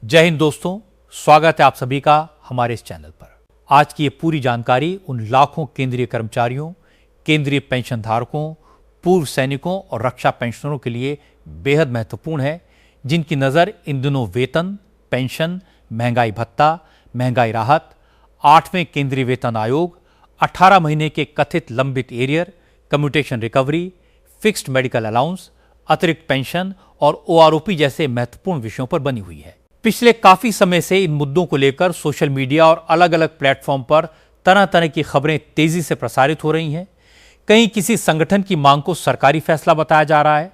जय हिंद दोस्तों, स्वागत है आप सभी का हमारे इस चैनल पर। आज की ये पूरी जानकारी उन लाखों केंद्रीय कर्मचारियों, केंद्रीय पेंशन धारकों, पूर्व सैनिकों और रक्षा पेंशनरों के लिए बेहद महत्वपूर्ण है, जिनकी नज़र इन दिनों वेतन, पेंशन, महंगाई भत्ता, महंगाई राहत, 8वें केंद्रीय वेतन आयोग, 18 महीने के कथित लंबित arrear, commutation recovery, fixed medical allowance, अतिरिक्त पेंशन और ओआरओपी जैसे महत्वपूर्ण विषयों पर बनी हुई है। पिछले काफी समय से इन मुद्दों को लेकर सोशल मीडिया और अलग अलग प्लेटफॉर्म पर तरह तरह की खबरें तेजी से प्रसारित हो रही हैं। कहीं किसी संगठन की मांग को सरकारी फैसला बताया जा रहा है,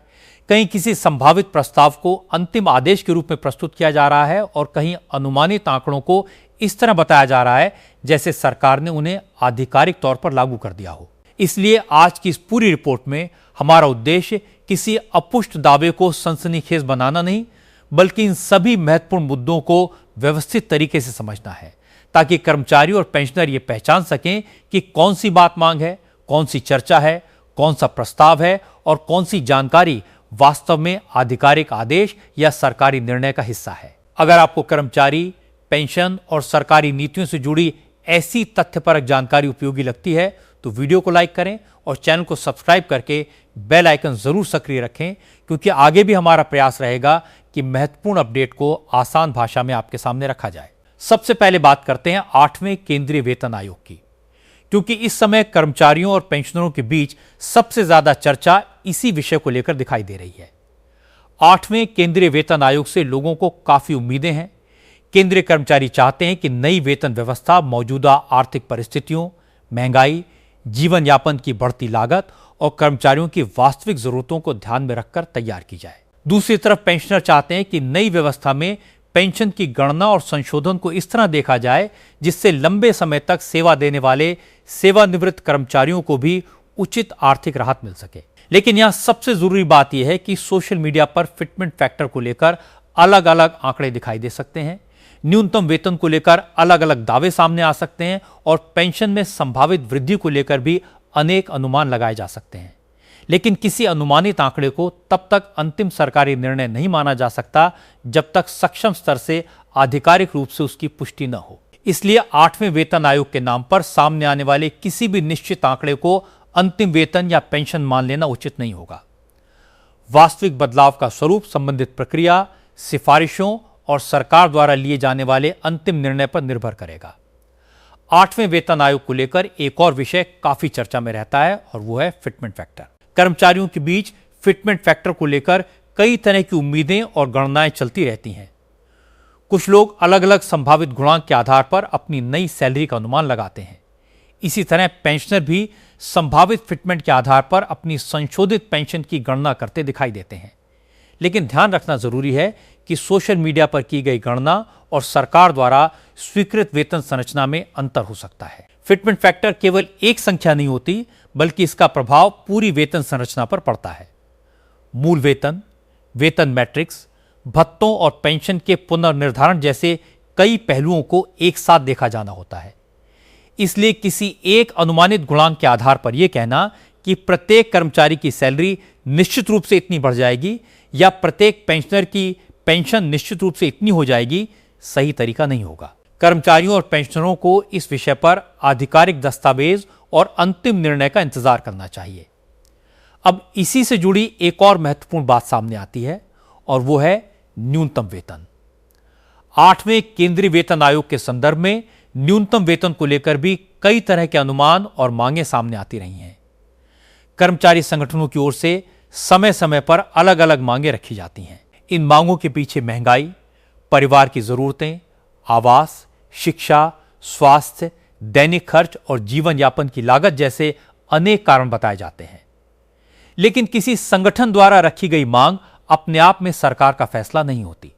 कहीं किसी संभावित प्रस्ताव को अंतिम आदेश के रूप में प्रस्तुत किया जा रहा है और कहीं अनुमानित आंकड़ों को इस तरह बताया जा रहा है जैसे सरकार ने उन्हें आधिकारिक तौर पर लागू कर दिया हो। इसलिए आज की इस पूरी रिपोर्ट में हमारा उद्देश्य किसी अपुष्ट दावे को सनसनीखेज बनाना नहीं, बल्कि इन सभी महत्वपूर्ण मुद्दों को व्यवस्थित तरीके से समझना है, ताकि कर्मचारी और पेंशनर ये पहचान सकें कि कौन सी बात मांग है, कौन सी चर्चा है, कौन सा प्रस्ताव है और कौन सी जानकारी वास्तव में आधिकारिक आदेश या सरकारी निर्णय का हिस्सा है। अगर आपको कर्मचारी, पेंशन और सरकारी नीतियों से जुड़ी ऐसी तथ्यपरक जानकारी उपयोगी लगती है तो वीडियो को लाइक करें और चैनल को सब्सक्राइब करके बेल आइकन जरूर सक्रिय रखें, क्योंकि आगे भी हमारा प्रयास रहेगा कि महत्वपूर्ण अपडेट को आसान भाषा में आपके सामने रखा जाए। सबसे पहले बात करते हैं 8वें केंद्रीय वेतन आयोग की, क्योंकि इस समय कर्मचारियों और पेंशनरों के बीच सबसे ज्यादा चर्चा इसी विषय को लेकर दिखाई दे रही है। 8वें केंद्रीय वेतन आयोग से लोगों को काफी उम्मीदें हैं। केंद्रीय कर्मचारी चाहते हैं कि नई वेतन व्यवस्था मौजूदा आर्थिक परिस्थितियों, महंगाई, जीवन यापन की बढ़ती लागत और कर्मचारियों की वास्तविक जरूरतों को ध्यान में रखकर तैयार की जाए। दूसरी तरफ पेंशनर चाहते हैं कि नई व्यवस्था में पेंशन की गणना और संशोधन को इस तरह देखा जाए जिससे लंबे समय तक सेवा देने वाले सेवानिवृत्त कर्मचारियों को भी उचित आर्थिक राहत मिल सके। लेकिन यहां सबसे जरूरी बात यह है कि सोशल मीडिया पर फिटमेंट फैक्टर को लेकर अलग अलग आंकड़े दिखाई दे सकते हैं, न्यूनतम वेतन को लेकर अलग अलग दावे सामने आ सकते हैं और पेंशन में संभावित वृद्धि को लेकर भी अनेक अनुमान लगाए जा सकते हैं। लेकिन किसी अनुमानित आंकड़े को तब तक अंतिम सरकारी निर्णय नहीं माना जा सकता जब तक सक्षम स्तर से आधिकारिक रूप से उसकी पुष्टि न हो। इसलिए 8वें वेतन आयोग के नाम पर सामने आने वाले किसी भी निश्चित आंकड़े को अंतिम वेतन या पेंशन मान लेना उचित नहीं होगा। वास्तविक बदलाव का स्वरूप संबंधित प्रक्रिया, सिफारिशों और सरकार द्वारा लिए जाने वाले अंतिम निर्णय पर निर्भर करेगा। 8वें वेतन आयोग को लेकर एक और विषय काफी चर्चा में रहता है और वो है फिटमेंट फैक्टर। कर्मचारियों के बीच फिटमेंट फैक्टर को लेकर कई तरह की उम्मीदें और गणनाएं चलती रहती हैं। कुछ लोग अलग अलग संभावित गुणांक के आधार पर अपनी नई सैलरी का अनुमान लगाते हैं। इसी तरह पेंशनर भी संभावित फिटमेंट के आधार पर अपनी संशोधित पेंशन की गणना करते दिखाई देते हैं। लेकिन ध्यान रखना जरूरी है कि सोशल मीडिया पर की गई गणना और सरकार द्वारा स्वीकृत वेतन संरचना में अंतर हो सकता है। फिटमेंट फैक्टर केवल एक संख्या नहीं होती, बल्कि इसका प्रभाव पूरी वेतन संरचना पर पड़ता है। मूल वेतन, वेतन मैट्रिक्स, भत्तों और पेंशन के पुनर्निर्धारण जैसे कई पहलुओं को एक साथ देखा जाना होता है। इसलिए किसी एक अनुमानित गुणांक के आधार पर यह कहना कि प्रत्येक कर्मचारी की सैलरी निश्चित रूप से इतनी बढ़ जाएगी या प्रत्येक पेंशनर की पेंशन निश्चित रूप से इतनी हो जाएगी, सही तरीका नहीं होगा। कर्मचारियों और पेंशनरों को इस विषय पर आधिकारिक दस्तावेज और अंतिम निर्णय का इंतजार करना चाहिए। अब इसी से जुड़ी एक और महत्वपूर्ण बात सामने आती है और वो है न्यूनतम वेतन। 8वें केंद्रीय वेतन आयोग के संदर्भ में न्यूनतम वेतन को लेकर भी कई तरह के अनुमान और मांगे सामने आती रही हैं। कर्मचारी संगठनों की ओर से समय समय पर अलग अलग मांगे रखी जाती हैं। इन मांगों के पीछे महंगाई, परिवार की जरूरतें, आवास, शिक्षा, स्वास्थ्य, दैनिक खर्च और जीवन यापन की लागत जैसे अनेक कारण बताए जाते हैं। लेकिन किसी संगठन द्वारा रखी गई मांग अपने आप में सरकार का फैसला नहीं होती।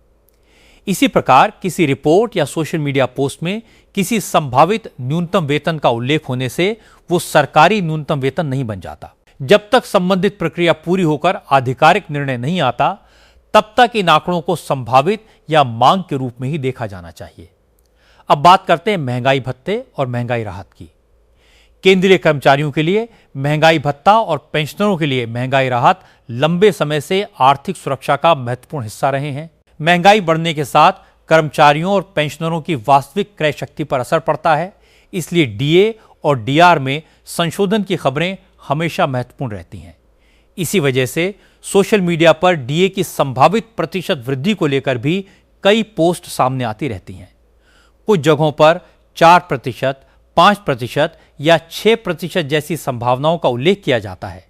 इसी प्रकार किसी रिपोर्ट या सोशल मीडिया पोस्ट में किसी संभावित न्यूनतम वेतन का उल्लेख होने से वो सरकारी न्यूनतम वेतन नहीं बन जाता। जब तक संबंधित प्रक्रिया पूरी होकर आधिकारिक निर्णय नहीं आता, तब तक इन आंकड़ों को संभावित या मांग के रूप में ही देखा जाना चाहिए। अब बात करते हैं महंगाई भत्ते और महंगाई राहत की। केंद्रीय कर्मचारियों के लिए महंगाई भत्ता और पेंशनरों के लिए महंगाई राहत लंबे समय से आर्थिक सुरक्षा का महत्वपूर्ण हिस्सा रहे हैं। महंगाई बढ़ने के साथ कर्मचारियों और पेंशनरों की वास्तविक क्रय शक्ति पर असर पड़ता है। इसलिए डीए और डीआर में संशोधन की खबरें हमेशा महत्वपूर्ण रहती हैं। इसी वजह से सोशल मीडिया पर डीए की संभावित प्रतिशत वृद्धि को लेकर भी कई पोस्ट सामने आती रहती हैं। कुछ जगहों पर 4%, 5% या 6% जैसी संभावनाओं का उल्लेख किया जाता है,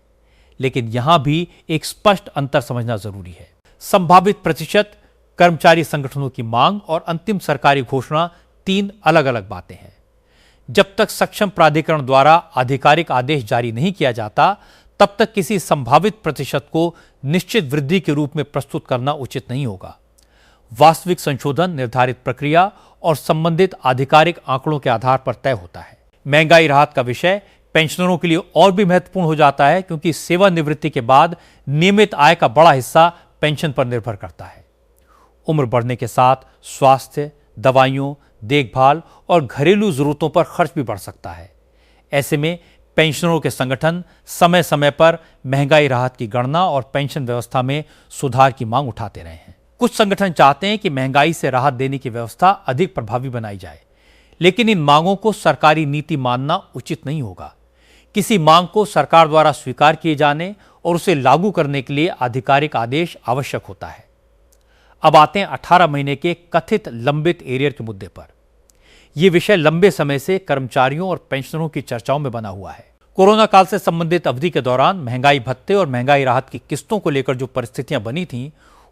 लेकिन यहां भी एक स्पष्ट अंतर समझना जरूरी है। संभावित प्रतिशत, कर्मचारी संगठनों की मांग और अंतिम सरकारी घोषणा 3 अलग अलग बातें हैं। जब तक सक्षम प्राधिकरण द्वारा आधिकारिक आदेश जारी नहीं किया जाता, तब तक किसी संभावित प्रतिशत को निश्चित वृद्धि के रूप में प्रस्तुत करना उचित नहीं होगा। वास्तविक संशोधन निर्धारित प्रक्रिया और संबंधित आधिकारिक आंकड़ों के आधार पर तय होता है। महंगाई राहत का विषय पेंशनरों के लिए और भी महत्वपूर्ण हो जाता है, क्योंकि सेवानिवृत्ति के बाद नियमित आय का बड़ा हिस्सा पेंशन पर निर्भर करता है। उम्र बढ़ने के साथ स्वास्थ्य, दवाइयों, देखभाल और घरेलू जरूरतों पर खर्च भी बढ़ सकता है। ऐसे में पेंशनरों के संगठन समय समय पर महंगाई राहत की गणना और पेंशन व्यवस्था में सुधार की मांग उठाते रहे हैं। कुछ संगठन चाहते हैं कि महंगाई से राहत देने की व्यवस्था अधिक प्रभावी बनाई जाए, लेकिन इन मांगों को सरकारी नीति मानना उचित नहीं होगा। किसी मांग को सरकार द्वारा स्वीकार किए जाने और उसे लागू करने के लिए आधिकारिक आदेश आवश्यक होता है। अब आते हैं 18 महीने के कथित लंबित एरियर के मुद्दे पर। यह विषय लंबे समय से कर्मचारियों और पेंशनरों की चर्चाओं में बना हुआ है। कोरोना काल से संबंधित अवधि के दौरान महंगाई भत्ते और महंगाई राहत की किस्तों को लेकर जो परिस्थितियां बनी थीं,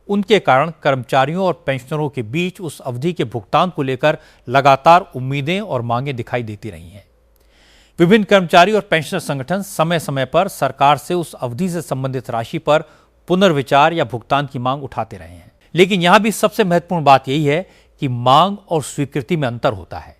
उनके कारण कर्मचारियों और पेंशनरों के बीच उस अवधि के भुगतान को लेकर लगातार उम्मीदें और मांगें दिखाई देती रही हैं। विभिन्न कर्मचारी और पेंशनर संगठन समय समय पर सरकार से उस अवधि से संबंधित राशि पर पुनर्विचार या भुगतान की मांग उठाते रहे हैं। लेकिन यहां भी सबसे महत्वपूर्ण बात यही है कि मांग और स्वीकृति में अंतर होता है।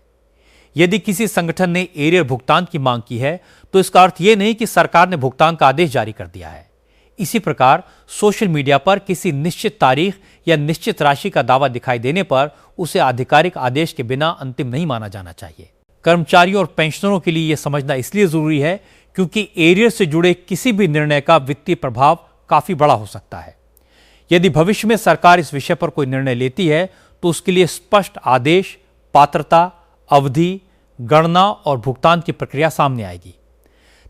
यदि किसी संगठन ने एरियर भुगतान की मांग की है, तो इसका अर्थ यह नहीं कि सरकार ने भुगतान का आदेश जारी कर दिया है। इसी प्रकार सोशल मीडिया पर किसी निश्चित तारीख या निश्चित राशि का दावा दिखाई देने पर उसे आधिकारिक आदेश के बिना अंतिम नहीं माना जाना चाहिए। कर्मचारियों और पेंशनरों के लिए यह समझना इसलिए जरूरी है क्योंकि एरियर से जुड़े किसी भी निर्णय का वित्तीय प्रभाव काफी बड़ा हो सकता है। यदि भविष्य में सरकार इस विषय पर कोई निर्णय लेती है, तो उसके लिए स्पष्ट आदेश, पात्रता, अवधि, गणना और भुगतान की प्रक्रिया सामने आएगी।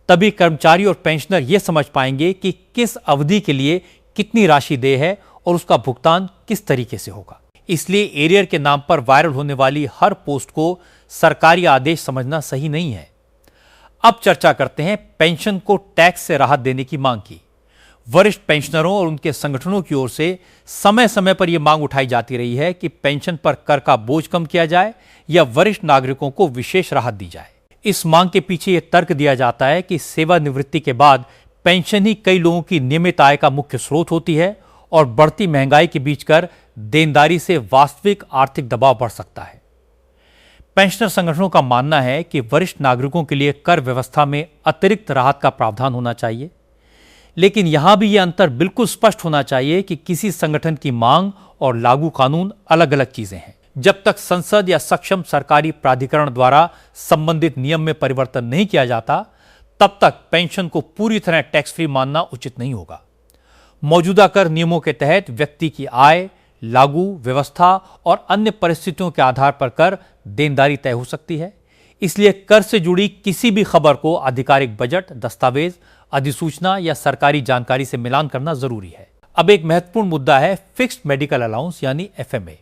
तभी कर्मचारी और पेंशनर यह समझ पाएंगे कि किस अवधि के लिए कितनी राशि देय है और उसका भुगतान किस तरीके से होगा। इसलिए एरियर के नाम पर वायरल होने वाली हर पोस्ट को सरकारी आदेश समझना सही नहीं है। अब चर्चा करते हैं पेंशन को टैक्स से राहत देने की मांग की। वरिष्ठ पेंशनरों और उनके संगठनों की ओर से समय समय पर यह मांग उठाई जाती रही है कि पेंशन पर कर का बोझ कम किया जाए या वरिष्ठ नागरिकों को विशेष राहत दी जाए। इस मांग के पीछे यह तर्क दिया जाता है कि सेवानिवृत्ति के बाद पेंशन ही कई लोगों की नियमित आय का मुख्य स्रोत होती है और बढ़ती महंगाई के बीच कर देनदारी से वास्तविक आर्थिक दबाव बढ़ सकता है। पेंशनर संगठनों का मानना है कि वरिष्ठ नागरिकों के लिए कर व्यवस्था में अतिरिक्त राहत का प्रावधान होना चाहिए, लेकिन यहां भी यह अंतर बिल्कुल स्पष्ट होना चाहिए कि किसी संगठन की मांग और लागू कानून अलग अलग चीजें हैं। जब तक संसद या सक्षम सरकारी प्राधिकरण द्वारा संबंधित नियम में परिवर्तन नहीं किया जाता, तब तक पेंशन को पूरी तरह टैक्स फ्री मानना उचित नहीं होगा। मौजूदा कर नियमों के तहत व्यक्ति की आय, लागू व्यवस्था और अन्य परिस्थितियों के आधार पर कर देनदारी तय हो सकती है। इसलिए कर से जुड़ी किसी भी खबर को आधिकारिक बजट, दस्तावेज, अधिसूचना या सरकारी जानकारी से मिलान करना जरूरी है। अब एक महत्वपूर्ण मुद्दा है फिक्स्ड मेडिकल अलाउंस यानी एफएमए।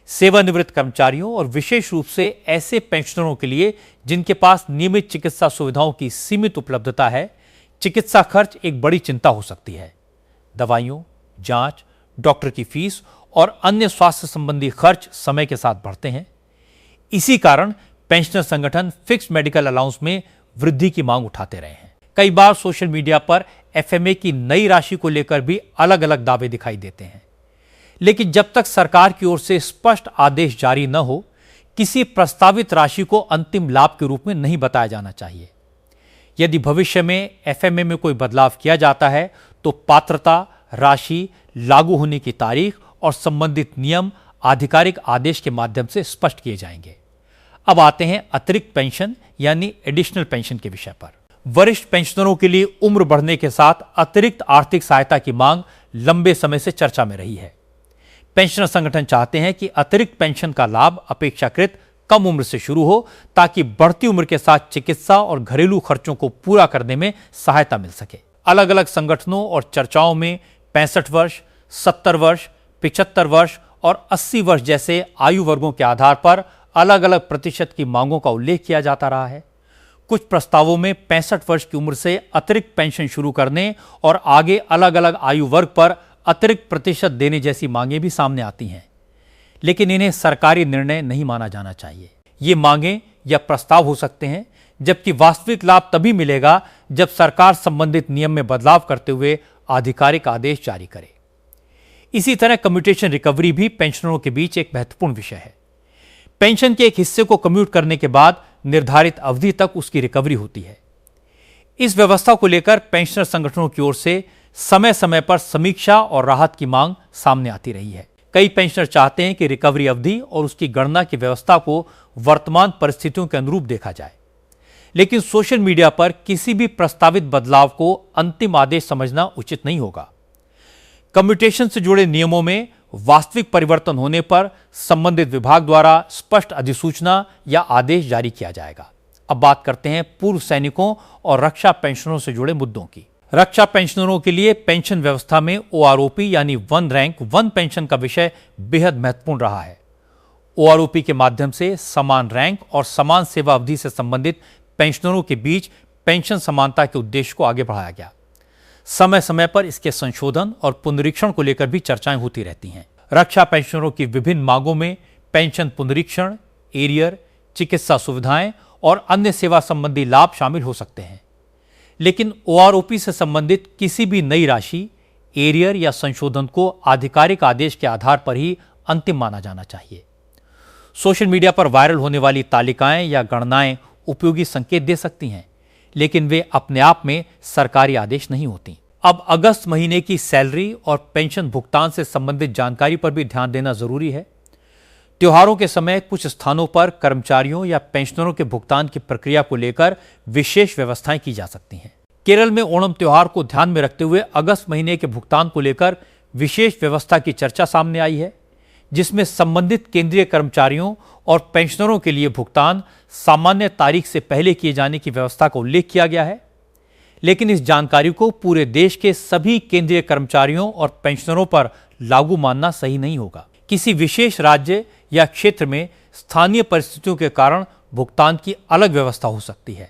सेवानिवृत्त कर्मचारियों और विशेष रूप से ऐसे पेंशनरों के लिए जिनके पास नियमित चिकित्सा सुविधाओं की सीमित उपलब्धता है, चिकित्सा खर्च एक बड़ी चिंता हो सकती है। दवाइयों, जांच, डॉक्टर की फीस और अन्य स्वास्थ्य संबंधी खर्च समय के साथ बढ़ते हैं। इसी कारण पेंशनर संगठन फिक्स्ड मेडिकल अलाउंस में वृद्धि की मांग उठाते रहे हैं। कई बार सोशल मीडिया पर एफएमए की नई राशि को लेकर भी अलग अलग दावे दिखाई देते हैं, लेकिन जब तक सरकार की ओर से स्पष्ट आदेश जारी न हो, किसी प्रस्तावित राशि को अंतिम लाभ के रूप में नहीं बताया जाना चाहिए। यदि भविष्य में एफएमए में कोई बदलाव किया जाता है, तो पात्रता, राशि, लागू होने की तारीख और संबंधित नियम आधिकारिक आदेश के माध्यम से स्पष्ट किए जाएंगे। अब आते हैं अतिरिक्त पेंशन यानी एडिशनल पेंशन के विषय पर। वरिष्ठ पेंशनरों के लिए उम्र बढ़ने के साथ अतिरिक्त आर्थिक सहायता की मांग लंबे समय से चर्चा में रही है। पेंशनर संगठन चाहते हैं कि अतिरिक्त पेंशन का लाभ अपेक्षाकृत कम उम्र से शुरू हो ताकि बढ़ती उम्र के साथ चिकित्सा और घरेलू खर्चों को पूरा करने में सहायता मिल सके। अलग अलग संगठनों और चर्चाओं में 65 वर्ष, 70 वर्ष, 75 वर्ष और 80 वर्ष जैसे आयु वर्गों के आधार पर अलग अलग प्रतिशत की मांगों का उल्लेख किया जाता रहा है। कुछ प्रस्तावों में 65 वर्ष की उम्र से अतिरिक्त पेंशन शुरू करने और आगे अलग अलग आयु वर्ग पर अतिरिक्त प्रतिशत देने जैसी मांगें भी सामने आती हैं, लेकिन इन्हें सरकारी निर्णय नहीं माना जाना चाहिए। ये मांगें या प्रस्ताव हो सकते हैं, जबकि वास्तविक लाभ तभी मिलेगा जब सरकार संबंधित नियम में बदलाव करते हुए आधिकारिक आदेश जारी करे। इसी तरह कम्यूटेशन रिकवरी भी पेंशनरों के बीच एक महत्वपूर्ण विषय है। पेंशन के एक हिस्से को कम्यूट करने के बाद निर्धारित अवधि तक उसकी रिकवरी होती है। इस व्यवस्था को लेकर पेंशनर संगठनों की ओर से समय समय पर समीक्षा और राहत की मांग सामने आती रही है। कई पेंशनर चाहते हैं कि रिकवरी अवधि और उसकी गणना की व्यवस्था को वर्तमान परिस्थितियों के अनुरूप देखा जाए, लेकिन सोशल मीडिया पर किसी भी प्रस्तावित बदलाव को अंतिम आदेश समझना उचित नहीं होगा। कम्यूटेशन से जुड़े नियमों में वास्तविक परिवर्तन होने पर संबंधित विभाग द्वारा स्पष्ट अधिसूचना या आदेश जारी किया जाएगा। अब बात करते हैं पूर्व सैनिकों और रक्षा पेंशनरों से जुड़े मुद्दों की। रक्षा पेंशनरों के लिए पेंशन व्यवस्था में ओआरओपी यानी वन रैंक वन पेंशन का विषय बेहद महत्वपूर्ण रहा है। ओआरओपी के माध्यम से समान रैंक और समान सेवा अवधि से संबंधित पेंशनरों के बीच पेंशन समानता के उद्देश्य को आगे बढ़ाया गया। समय समय पर इसके संशोधन और पुनरीक्षण को लेकर भी चर्चाएं होती रहती हैं। रक्षा पेंशनरों की विभिन्न मांगों में पेंशन पुनरीक्षण, एरियर, चिकित्सा सुविधाएं और अन्य सेवा संबंधी लाभ शामिल हो सकते हैं, लेकिन ओआरओपी से संबंधित किसी भी नई राशि, एरियर या संशोधन को आधिकारिक आदेश के आधार पर ही अंतिम माना जाना चाहिए। सोशल मीडिया पर वायरल होने वाली तालिकाएं या गणनाएं उपयोगी संकेत दे सकती हैं, लेकिन वे अपने आप में सरकारी आदेश नहीं होती। अब अगस्त महीने की सैलरी और पेंशन भुगतान से संबंधित जानकारी पर भी ध्यान देना जरूरी है। त्योहारों के समय कुछ स्थानों पर कर्मचारियों या पेंशनरों के भुगतान की प्रक्रिया को लेकर विशेष व्यवस्थाएं की जा सकती हैं। केरल में ओणम त्योहार को ध्यान में रखते हुए अगस्त महीने के भुगतान को लेकर विशेष व्यवस्था की चर्चा सामने आई है, जिसमें संबंधित केंद्रीय कर्मचारियों और पेंशनरों के लिए भुगतान सामान्य तारीख से पहले किए जाने की व्यवस्था का उल्लेख किया गया है। लेकिन इस जानकारी को पूरे देश के सभी केंद्रीय कर्मचारियों और पेंशनरों पर लागू मानना सही नहीं होगा। किसी विशेष राज्य या क्षेत्र में स्थानीय परिस्थितियों के कारण भुगतान की अलग व्यवस्था हो सकती है।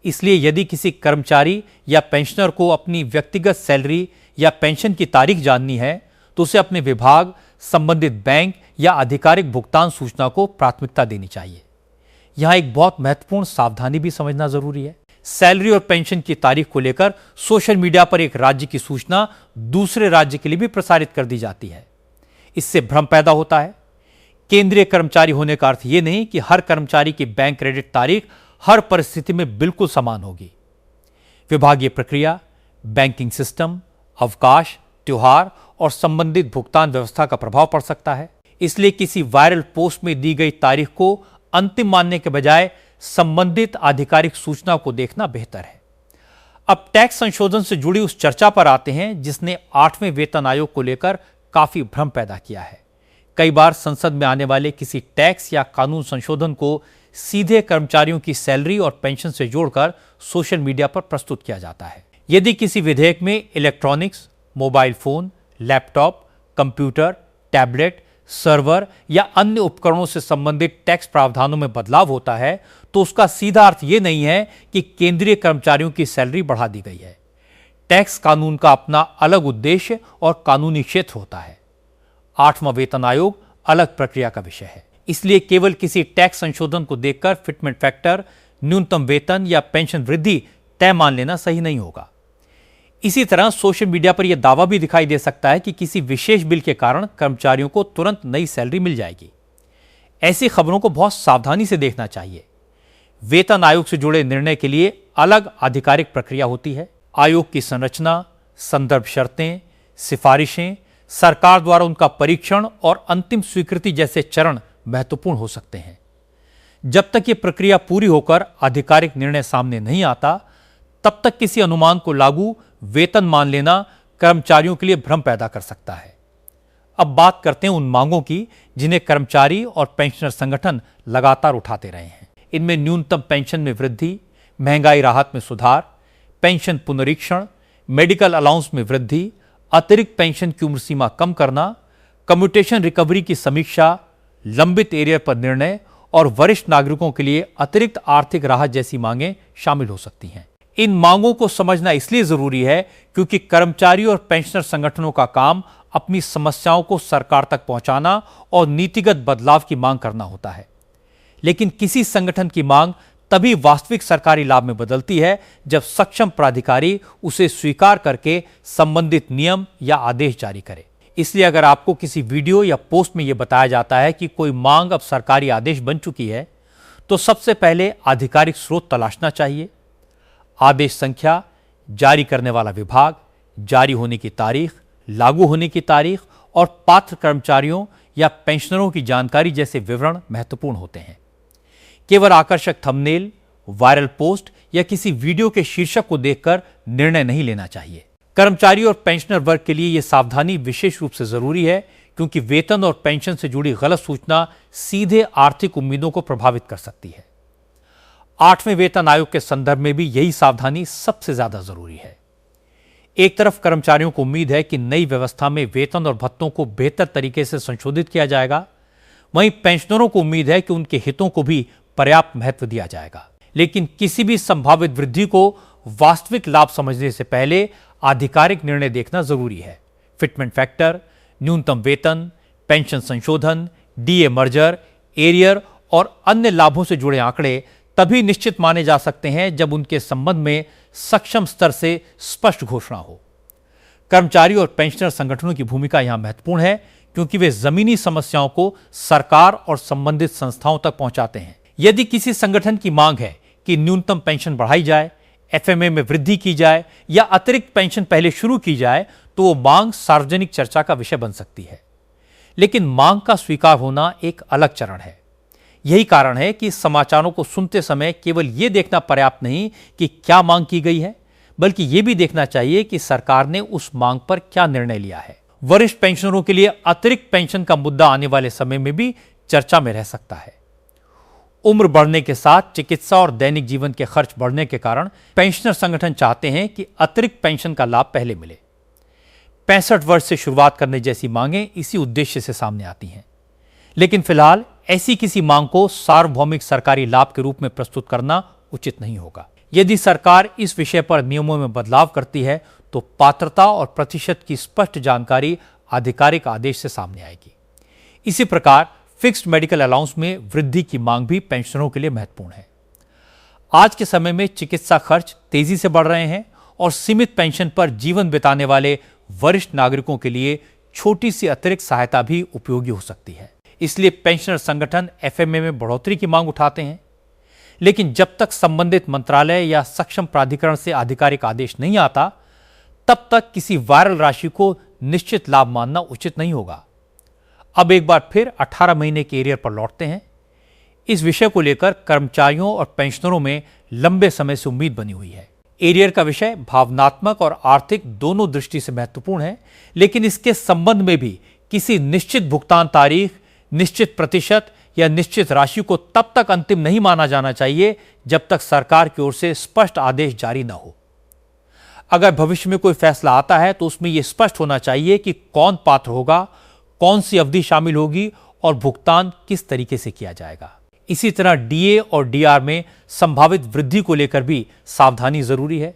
इसलिए यदि किसी कर्मचारी या पेंशनर को अपनी व्यक्तिगत सैलरी या पेंशन की तारीख जाननी है, तो उसे अपने विभाग, संबंधित बैंक या आधिकारिक भुगतान सूचना को प्राथमिकता देनी चाहिए। यहां एक बहुत महत्वपूर्ण सावधानी भी समझना जरूरी है। सैलरी और पेंशन की तारीख को लेकर सोशल मीडिया पर एक राज्य की सूचना दूसरे राज्य के लिए भी प्रसारित कर दी जाती है। इससे भ्रम पैदा होता है। केंद्रीय कर्मचारी होने का अर्थ यह नहीं कि हर कर्मचारी की बैंक क्रेडिट तारीख हर परिस्थिति में बिल्कुल समान होगी। विभागीय प्रक्रिया, बैंकिंग सिस्टम, अवकाश, त्योहार और संबंधित भुगतान व्यवस्था का प्रभाव पड़ सकता है। इसलिए किसी वायरल पोस्ट में दी गई तारीख को अंतिम मानने के बजाय संबंधित आधिकारिक सूचना को देखना बेहतर है। अब टैक्स संशोधन से जुड़ी उस चर्चा पर आते हैं जिसने 8वें वेतन आयोग को लेकर काफी भ्रम पैदा किया है। कई बार संसद में आने वाले किसी टैक्स या कानून संशोधन को सीधे कर्मचारियों की सैलरी और पेंशन से जोड़कर सोशल मीडिया पर प्रस्तुत किया जाता है। यदि किसी विधेयक में electronics, mobile phone, laptop, computer, tablet, server या अन्य उपकरणों से संबंधित टैक्स प्रावधानों में बदलाव होता है, तो उसका सीधा अर्थ यह नहीं है कि केंद्रीय कर्मचारियों की सैलरी बढ़ा दी गई है। टैक्स कानून का अपना अलग उद्देश्य और कानूनी क्षेत्र होता है। 8वां वेतन आयोग अलग प्रक्रिया का विषय है। इसलिए केवल किसी टैक्स संशोधन को देखकर फिटमेंट फैक्टर, न्यूनतम वेतन या पेंशन वृद्धि तय मान लेना सही नहीं होगा। इसी तरह सोशल मीडिया पर यह दावा भी दिखाई दे सकता है कि किसी विशेष बिल के कारण कर्मचारियों को तुरंत नई सैलरी मिल जाएगी। ऐसी खबरों को बहुत सावधानी से देखना चाहिए। वेतन आयोग से जुड़े निर्णय के लिए अलग आधिकारिक प्रक्रिया होती है। आयोग की संरचना, संदर्भ शर्तें, सिफारिशें, सरकार द्वारा उनका परीक्षण और अंतिम स्वीकृति जैसे चरण महत्वपूर्ण हो सकते हैं। जब तक यह प्रक्रिया पूरी होकर आधिकारिक निर्णय सामने नहीं आता, तब तक किसी अनुमान को लागू वेतन मान लेना कर्मचारियों के लिए भ्रम पैदा कर सकता है। अब बात करते हैं उन मांगों की जिन्हें कर्मचारी और पेंशनर संगठन लगातार उठाते रहे हैं। इनमें न्यूनतम पेंशन में वृद्धि, महंगाई राहत में सुधार, पेंशन पुनरीक्षण, मेडिकल अलाउंस में वृद्धि, अतिरिक्त पेंशन की उम्र सीमा कम करना, कम्यूटेशन रिकवरी की समीक्षा, लंबित एरियर पर निर्णय और वरिष्ठ नागरिकों के लिए अतिरिक्त आर्थिक राहत जैसी मांगें शामिल हो सकती हैं। इन मांगों को समझना इसलिए जरूरी है क्योंकि कर्मचारी और पेंशनर संगठनों का काम अपनी समस्याओं को सरकार तक पहुंचाना और नीतिगत बदलाव की मांग करना होता है। लेकिन किसी संगठन की मांग तभी वास्तविक सरकारी लाभ में बदलती है जब सक्षम प्राधिकारी उसे स्वीकार करके संबंधित नियम या आदेश जारी करे। इसलिए अगर आपको किसी वीडियो या पोस्ट में यह बताया जाता है कि कोई मांग अब सरकारी आदेश बन चुकी है, तो सबसे पहले आधिकारिक स्रोत तलाशना चाहिए। आदेश संख्या, जारी करने वाला विभाग, जारी होने की तारीख, लागू होने की तारीख और पात्र कर्मचारियों या पेंशनरों की जानकारी जैसे विवरण महत्वपूर्ण होते हैं। केवल आकर्षक थंबनेल, वायरल पोस्ट या किसी वीडियो के शीर्षक को देखकर निर्णय नहीं लेना चाहिए। कर्मचारी और पेंशनर वर्ग के लिए यह सावधानी विशेष रूप से जरूरी है क्योंकि वेतन और पेंशन से जुड़ी गलत सूचना सीधे आर्थिक उम्मीदों को प्रभावित कर सकती है। 8वें वेतन आयोग के संदर्भ में भी यही सावधानी सबसे ज्यादा जरूरी है। एक तरफ कर्मचारियों को उम्मीद है कि नई व्यवस्था में वेतन और भत्तों को बेहतर तरीके से संशोधित किया जाएगा, वहीं पेंशनरों को उम्मीद है कि उनके हितों को भी पर्याप्त महत्व दिया जाएगा। लेकिन किसी भी संभावित वृद्धि को वास्तविक लाभ समझने से पहले आधिकारिक निर्णय देखना जरूरी है। फिटमेंट फैक्टर, न्यूनतम वेतन, पेंशन संशोधन, डीए मर्जर, एरियर और अन्य लाभों से जुड़े आंकड़े तभी निश्चित माने जा सकते हैं जब उनके संबंध में सक्षम स्तर से स्पष्ट घोषणा हो। कर्मचारी और पेंशनर संगठनों की भूमिका यहां महत्वपूर्ण है क्योंकि वे जमीनी समस्याओं को सरकार और संबंधित संस्थाओं तक पहुंचाते हैं। यदि किसी संगठन की मांग है कि न्यूनतम पेंशन बढ़ाई जाए, एफएमए में वृद्धि की जाए या अतिरिक्त पेंशन पहले शुरू की जाए, तो वो मांग सार्वजनिक चर्चा का विषय बन सकती है। लेकिन मांग का स्वीकार होना एक अलग चरण है। यही कारण है कि समाचारों को सुनते समय केवल यह देखना पर्याप्त नहीं कि क्या मांग की गई है, बल्कि यह भी देखना चाहिए कि सरकार ने उस मांग पर क्या निर्णय लिया है। वरिष्ठ पेंशनरों के लिए अतिरिक्त पेंशन का मुद्दा आने वाले समय में भी चर्चा में रह सकता है। उम्र बढ़ने के साथ चिकित्सा और दैनिक जीवन के खर्च बढ़ने के कारण पेंशनर संगठन चाहते हैं कि अतिरिक्त पेंशन का लाभ पहले मिले। 65 वर्ष से शुरुआत करने जैसी मांगें इसी उद्देश्य से सामने आती हैं। लेकिन फिलहाल ऐसी किसी मांग को सार्वभौमिक सरकारी लाभ के रूप में प्रस्तुत करना उचित नहीं होगा। यदि सरकार इस विषय पर नियमों में बदलाव करती है तो पात्रता और प्रतिशत की स्पष्ट जानकारी आधिकारिक आदेश से सामने आएगी। इसी प्रकार फिक्स्ड मेडिकल अलाउंस में वृद्धि की मांग भी पेंशनरों के लिए महत्वपूर्ण है। आज के समय में चिकित्सा खर्च तेजी से बढ़ रहे हैं और सीमित पेंशन पर जीवन बिताने वाले वरिष्ठ नागरिकों के लिए छोटी सी अतिरिक्त सहायता भी उपयोगी हो सकती है। इसलिए पेंशनर संगठन एफएमए में बढ़ोतरी की मांग उठाते हैं। लेकिन जब तक संबंधित मंत्रालय या सक्षम प्राधिकरण से आधिकारिक आदेश नहीं आता, तब तक किसी वायरल राशि को निश्चित लाभ मानना उचित नहीं होगा। अब एक बार फिर 18 महीने के एरियर पर लौटते हैं। इस विषय को लेकर कर्मचारियों और पेंशनरों में लंबे समय से उम्मीद बनी हुई है। एरियर का विषय भावनात्मक और आर्थिक दोनों दृष्टि से महत्वपूर्ण है, लेकिन इसके संबंध में भी किसी निश्चित भुगतान तारीख, निश्चित प्रतिशत या निश्चित राशि को तब तक अंतिम नहीं माना जाना चाहिए जब तक सरकार की ओर से स्पष्ट आदेश जारी न हो। अगर भविष्य में कोई फैसला आता है तो उसमें यह स्पष्ट होना चाहिए कि कौन पात्र होगा, कौन सी अवधि शामिल होगी और भुगतान किस तरीके से किया जाएगा। इसी तरह डीए और डीआर में संभावित वृद्धि को लेकर भी सावधानी जरूरी है।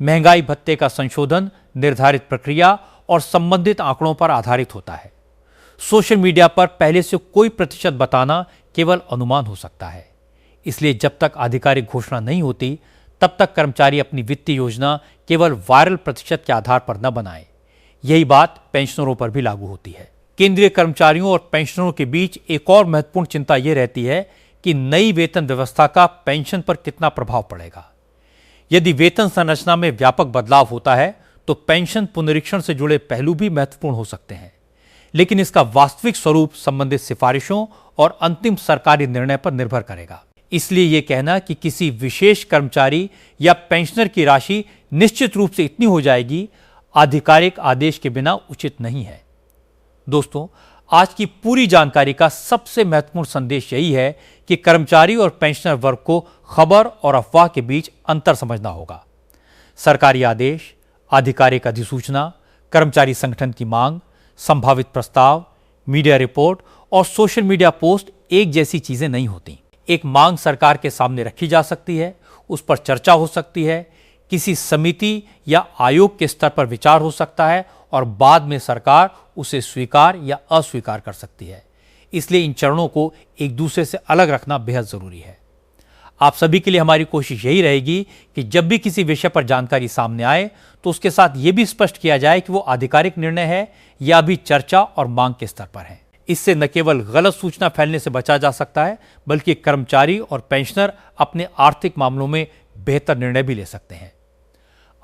महंगाई भत्ते का संशोधन निर्धारित प्रक्रिया और संबंधित आंकड़ों पर आधारित होता है। सोशल मीडिया पर पहले से कोई प्रतिशत बताना केवल अनुमान हो सकता है। इसलिए जब तक आधिकारिक घोषणा नहीं होती, तब तक कर्मचारी अपनी वित्तीय योजना केवल वायरल प्रतिशत के आधार पर न बनाएं। यही बात पेंशनरों पर भी लागू होती है। केंद्रीय कर्मचारियों और पेंशनरों के बीच एक और महत्वपूर्ण चिंता यह रहती है कि नई वेतन व्यवस्था का पेंशन पर कितना प्रभाव पड़ेगा। यदि वेतन संरचना में व्यापक बदलाव होता है तो पेंशन पुनरीक्षण से जुड़े पहलू भी महत्वपूर्ण हो सकते हैं, लेकिन इसका वास्तविक स्वरूप संबंधित सिफारिशों और अंतिम सरकारी निर्णय पर निर्भर करेगा। इसलिए यह कहना कि किसी विशेष कर्मचारी या पेंशनर की राशि निश्चित रूप से इतनी हो जाएगी, आधिकारिक आदेश के बिना उचित नहीं है। दोस्तों, आज की पूरी जानकारी का सबसे महत्वपूर्ण संदेश यही है कि कर्मचारी और पेंशनर वर्ग को खबर और अफवाह के बीच अंतर समझना होगा। सरकारी आदेश, आधिकारिक अधिसूचना, कर्मचारी संगठन की मांग, संभावित प्रस्ताव, मीडिया रिपोर्ट और सोशल मीडिया पोस्ट एक जैसी चीजें नहीं होती। एक मांग सरकार के सामने रखी जा सकती है, उस पर चर्चा हो सकती है, किसी समिति या आयोग के स्तर पर विचार हो सकता है और बाद में सरकार उसे स्वीकार या अस्वीकार कर सकती है। इसलिए इन चरणों को एक दूसरे से अलग रखना बेहद जरूरी है। आप सभी के लिए हमारी कोशिश यही रहेगी कि जब भी किसी विषय पर जानकारी सामने आए तो उसके साथ यह भी स्पष्ट किया जाए कि वो आधिकारिक निर्णय है या अभी चर्चा और मांग के स्तर पर है। इससे न केवल गलत सूचना फैलने से बचा जा सकता है, बल्कि कर्मचारी और पेंशनर अपने आर्थिक मामलों में बेहतर निर्णय भी ले सकते हैं।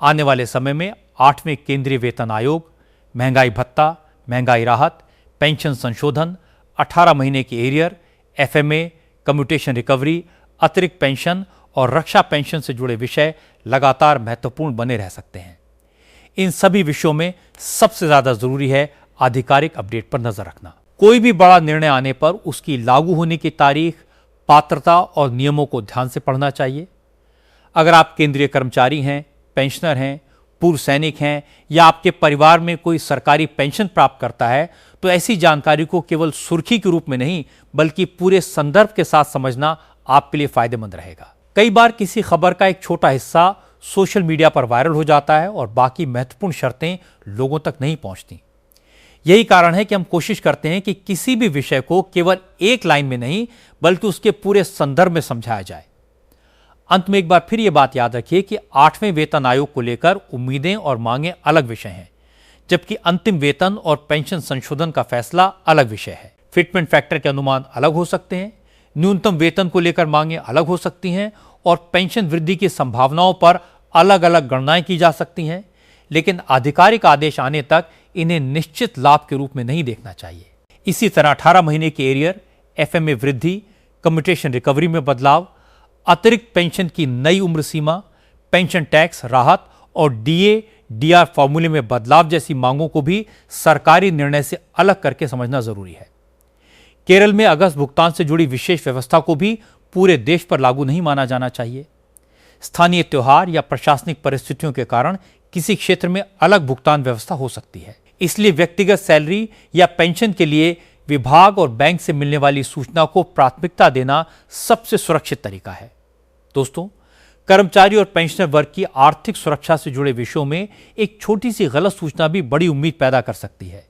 आने वाले समय में 8वें केंद्रीय वेतन आयोग, महंगाई भत्ता, महंगाई राहत, पेंशन संशोधन, 18 महीने के एरियर, एफएमए, कम्यूटेशन रिकवरी, अतिरिक्त पेंशन और रक्षा पेंशन से जुड़े विषय लगातार महत्वपूर्ण बने रह सकते हैं। इन सभी विषयों में सबसे ज्यादा जरूरी है आधिकारिक अपडेट पर नजर रखना। कोई भी बड़ा निर्णय आने पर उसकी लागू होने की तारीख, पात्रता और नियमों को ध्यान से पढ़ना चाहिए। अगर आप केंद्रीय कर्मचारी हैं, पेंशनर हैं, पूर्व सैनिक हैं या आपके परिवार में कोई सरकारी पेंशन प्राप्त करता है, तो ऐसी जानकारी को केवल सुर्खी के रूप में नहीं बल्कि पूरे संदर्भ के साथ समझना आपके लिए फायदेमंद रहेगा। कई बार किसी खबर का एक छोटा हिस्सा सोशल मीडिया पर वायरल हो जाता है और बाकी महत्वपूर्ण शर्तें लोगों तक नहीं पहुंचती। यही कारण है कि हम कोशिश करते हैं कि किसी भी विषय को केवल एक लाइन में नहीं बल्कि उसके पूरे संदर्भ में समझाया जाए। अंत में एक बार फिर यह बात याद रखिए कि 8वें वेतन आयोग को लेकर उम्मीदें और मांगें अलग विषय हैं, जबकि अंतिम वेतन और पेंशन संशोधन का फैसला अलग विषय है। फिटमेंट फैक्टर के अनुमान अलग हो सकते हैं, न्यूनतम वेतन को लेकर मांगें अलग हो सकती हैं और पेंशन वृद्धि की संभावनाओं पर अलग अलग गणनाएं की जा सकती हैं, लेकिन आधिकारिक आदेश आने तक इन्हें निश्चित लाभ के रूप में नहीं देखना चाहिए। इसी तरह 18 महीने के एरियर, एफएमए वृद्धि, कम्यूटेशन रिकवरी में बदलाव, अतिरिक्त पेंशन की नई उम्र सीमा, पेंशन टैक्स राहत और डीए डीआर फॉर्मूले में बदलाव जैसी मांगों को भी सरकारी निर्णय से अलग करके समझना जरूरी है। केरल में अगस्त भुगतान से जुड़ी विशेष व्यवस्था को भी पूरे देश पर लागू नहीं माना जाना चाहिए। स्थानीय त्योहार या प्रशासनिक परिस्थितियों के कारण किसी क्षेत्र में अलग भुगतान व्यवस्था हो सकती है। इसलिए व्यक्तिगत सैलरी या पेंशन के लिए विभाग और बैंक से मिलने वाली सूचना को प्राथमिकता देना सबसे सुरक्षित तरीका है। दोस्तों, कर्मचारी और पेंशनर वर्ग की आर्थिक सुरक्षा से जुड़े विषयों में एक छोटी सी गलत सूचना भी बड़ी उम्मीद पैदा कर सकती है।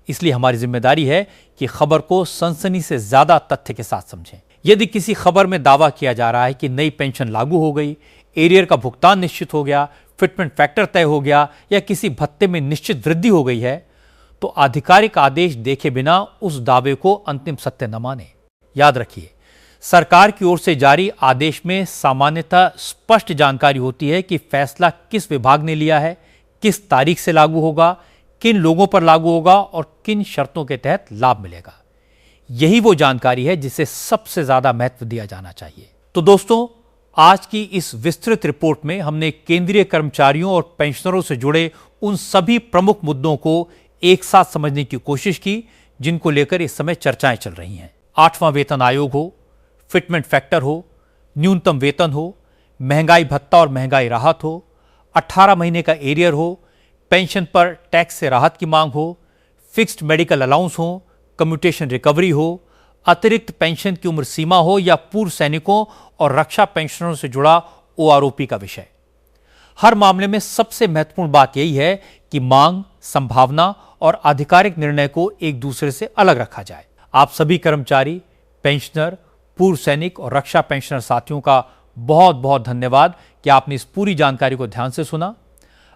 इसलिए हमारी जिम्मेदारी है कि खबर को सनसनी से ज्यादा तथ्य के साथ समझें। यदि किसी खबर में दावा किया जा रहा है कि नई पेंशन लागू हो गई, एरियर का भुगतान निश्चित हो गया, फिटमेंट फैक्टर तय हो गया या किसी भत्ते में निश्चित वृद्धि हो गई है, तो आधिकारिक आदेश देखे बिना उस दावे को अंतिम सत्य न माने। याद रखिए, सरकार की ओर से जारी आदेश में सामान्यतः स्पष्ट जानकारी होती है कि फैसला किस विभाग ने लिया है, किस तारीख से लागू होगा, किन लोगों पर लागू होगा और किन शर्तों के तहत लाभ मिलेगा। यही वो जानकारी है जिसे सबसे ज्यादा महत्व दिया जाना चाहिए। तो दोस्तों, आज की इस विस्तृत रिपोर्ट में हमने केंद्रीय कर्मचारियों और पेंशनरों से जुड़े उन सभी प्रमुख मुद्दों को एक साथ समझने की कोशिश की जिनको लेकर इस समय चर्चाएं चल रही हैं। 8वां वेतन आयोग हो, फिटमेंट फैक्टर हो, न्यूनतम वेतन हो, महंगाई भत्ता और महंगाई राहत हो, 18 महीने का एरियर हो, पेंशन पर टैक्स से राहत की मांग हो, फिक्स्ड मेडिकल अलाउंस हो, कम्यूटेशन रिकवरी हो, अतिरिक्त पेंशन की उम्र सीमा हो या पूर्व सैनिकों और रक्षा पेंशनरों से जुड़ा ओआरओपी का विषय। हर मामले में सबसे महत्वपूर्ण बात यही है कि मांग, संभावना और आधिकारिक निर्णय को एक दूसरे से अलग रखा जाए। आप सभी कर्मचारी, पेंशनर, पूर्व सैनिक और रक्षा पेंशनर साथियों का बहुत बहुत धन्यवाद कि आपने इस पूरी जानकारी को ध्यान से सुना।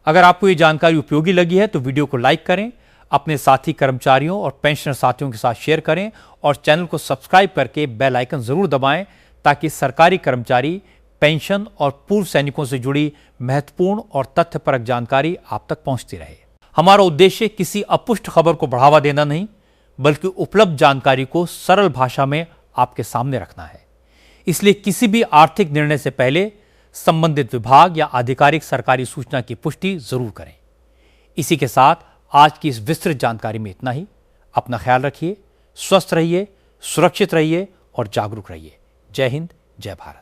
अगर आपको ये जानकारी उपयोगी लगी है तो वीडियो को लाइक करें, अपने साथी कर्मचारियों और पेंशनर साथियों के साथ शेयर करें और चैनल को सब्सक्राइब करके बेल आइकन जरूर दबाएं ताकि सरकारी कर्मचारी, पेंशन और पूर्व सैनिकों से जुड़ी महत्वपूर्ण और तथ्यपरक जानकारी आप तक पहुंचती रहे। हमारा उद्देश्य किसी अपुष्ट खबर को बढ़ावा देना नहीं बल्कि उपलब्ध जानकारी को सरल भाषा में आपके सामने रखना है। इसलिए किसी भी आर्थिक निर्णय से पहले संबंधित विभाग या आधिकारिक सरकारी सूचना की पुष्टि जरूर करें। इसी के साथ आज की इस विस्तृत जानकारी में इतना ही। अपना ख्याल रखिए, स्वस्थ रहिए, सुरक्षित रहिए और जागरूक रहिए। जय हिंद, जय भारत।